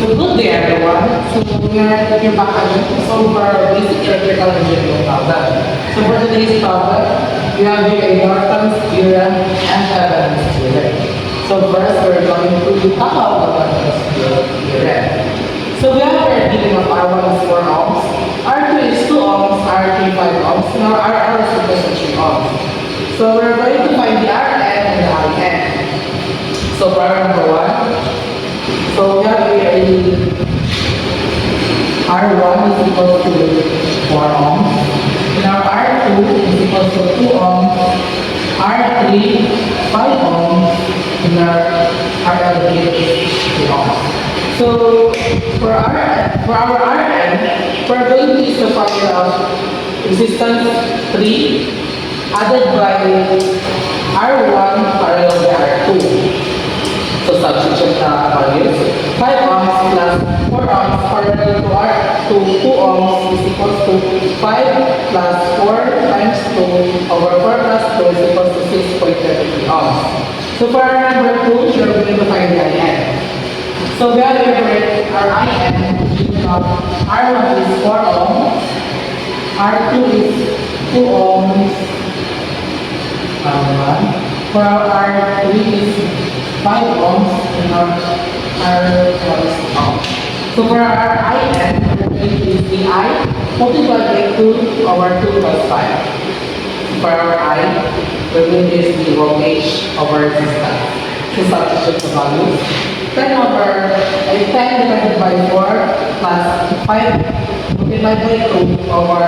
So good day everyone. So we are here back again to solve our basic electrical engineering problem. So for today's problem, we have here a Norton's theorem and Thevenin's theorem. So first we're going to talk about Norton's theorem. So we have here given of R1 is 4 ohms, R2 is 2 ohms, R3 5 ohms, and our RR is equal to 3 ohms. So we're going to find the Rn and the In. So problem number 1. So we have here R1 is equal to 4 ohms, and our R2 is equal to 2 ohms, R3 5 ohms, and our RL is 3 ohms. So for our Rn, we're going to use the formula of resistance 3 added by R1 parallel by R2. So substitute the values. 5 ohms plus 4 ohms parallel to R2 2 ohms is equal to 5 plus 4 times 2 over 4 plus 2 is equal to 6.33 ohms. So for our number 2, we're going to find the In. So we have here our In, given of R1 is 4 ohms, R2 is 2 ohms, for our R3 is 5 ohms, and our R4 is ohms. So for our In, we're going to use the I multiplied by 2 over 2 plus 5. For our I, we're going to use the voltage over resistance. So substitute the values. 10 divided by 4 plus 5 multiplied by 2 over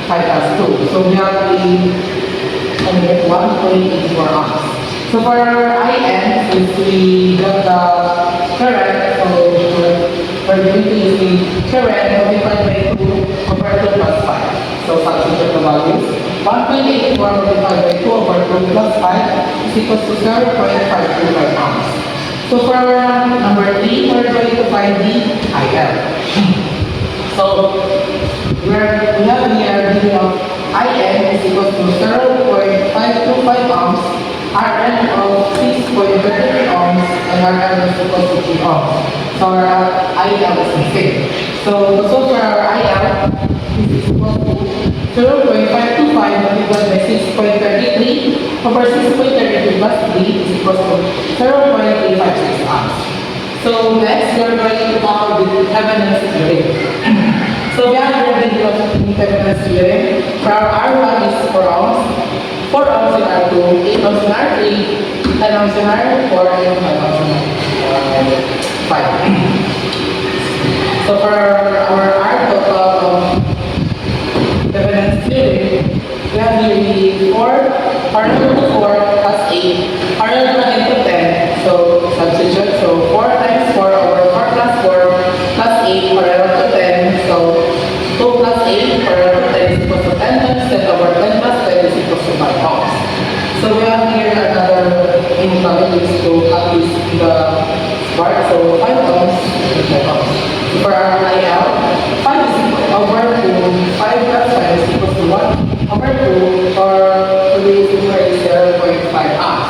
5 plus 2. So we have the 1.84 ohms. So for our In, since we got the current, so we're going to use the current multiplied by 2 over 2 plus 5. So substitute the values. 1.84 multiplied by 2 over 2 plus 5 is equal to 0.525 ohms. So for our number 3, we're going to find the IL. So we have here the of In is equal to 0.525 ohms, Rn of 6.33 ohms, and Rn is equal to 3 ohms. So our IL is the same. So for our IL, this is equal to 0.525 multiplied by 6.33 over 6.33 plus 3 is equal to 0.356 ohms. So next, we are going to talk about the Thevenin's theorem. So we have here the Thevenin's theorem. For our R1 is 4 ohms, 4 ohms in R2, 8 ohms in R3, 10 ohms in R4, and 5 ohms in R5. So for our R total of Thevenin's theorem, we have here the 4 parallel to 4 plus 8 parallel to 10. So substitute. So 4 times 4 over 4 plus 4 plus 8 parallel to 10. So 2 plus 8 parallel to 10 is equal to 10 times 10 over 10 plus 10 is equal to 5 ohms. So we have here another inequalities to cut this in the part. So 5 ohms and 5 ohms. So for our IL, 5 is equal over to 5 plus 5 is equal to 1 over 2, or to be simpler is 0.5 ohms.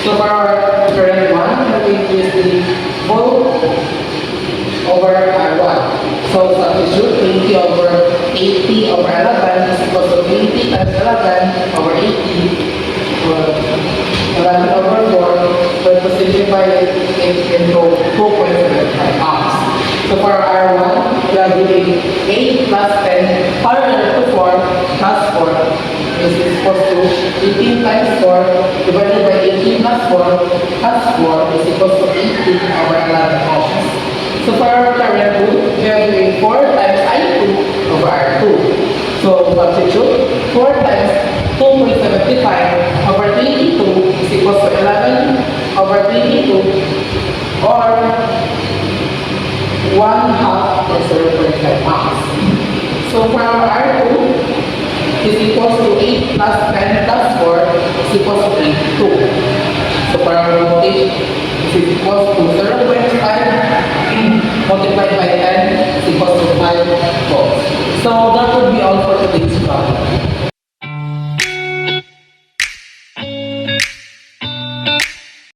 So for our current one, we're going to use the volt over R1. So substitute 20 over 80 over 11 is equal to 20 times 11 over 80, 11 over 4, but to simplify it into 2.75 ohms. So for R1, we are doing 8 plus 10 parallel to 4 plus 4 is equal to 18 times 4 divided by 18 plus 4 plus 4 is equal to 18 over 11 ohms. So for our current rule, we are doing 4 times I2 over R2. So substitute 4 times 2.75 over 22 is equal to 11 over 22, or 1/2 or 0.5 ohms. So for our R2 is equal to 8 plus 10 plus 4 is equal to 22. So for our voltage is equal to 0.5